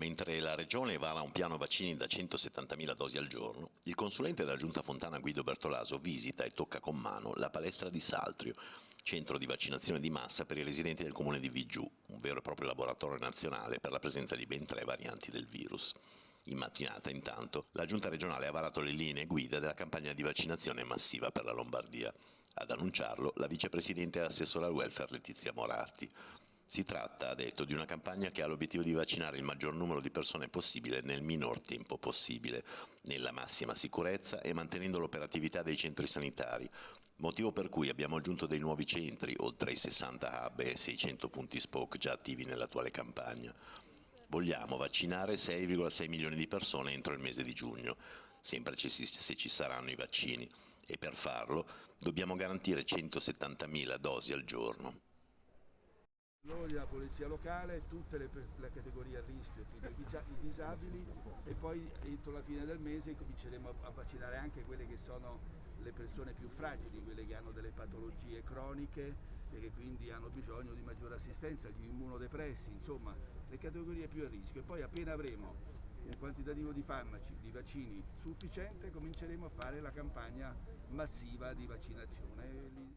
Mentre la Regione vara un piano vaccini da 170.000 dosi al giorno, il consulente della Giunta Fontana Guido Bertolaso visita e tocca con mano la palestra di Saltrio, centro di vaccinazione di massa per i residenti del comune di Vigiù, un vero e proprio laboratorio nazionale per la presenza di ben 3 varianti del virus. In mattinata, intanto, la Giunta regionale ha varato le linee guida della campagna di vaccinazione massiva per la Lombardia. Ad annunciarlo la vicepresidente e assessora al welfare Letizia Moratti. Si tratta, ha detto, di una campagna che ha l'obiettivo di vaccinare il maggior numero di persone possibile nel minor tempo possibile, nella massima sicurezza e mantenendo l'operatività dei centri sanitari, motivo per cui abbiamo aggiunto dei nuovi centri, oltre ai 60 hub e 600 punti spoke già attivi nell'attuale campagna. Vogliamo vaccinare 6,6 milioni di persone entro il mese di giugno, sempre se ci saranno i vaccini, e per farlo dobbiamo garantire 170.000 dosi al giorno. La polizia locale, tutte le categorie a rischio, tipo i disabili, e poi entro la fine del mese cominceremo a vaccinare anche quelle che sono le persone più fragili, quelle che hanno delle patologie croniche e che quindi hanno bisogno di maggiore assistenza, gli immunodepressi, insomma le categorie più a rischio. E poi appena avremo un quantitativo di farmaci, di vaccini sufficiente, cominceremo a fare la campagna massiva di vaccinazione.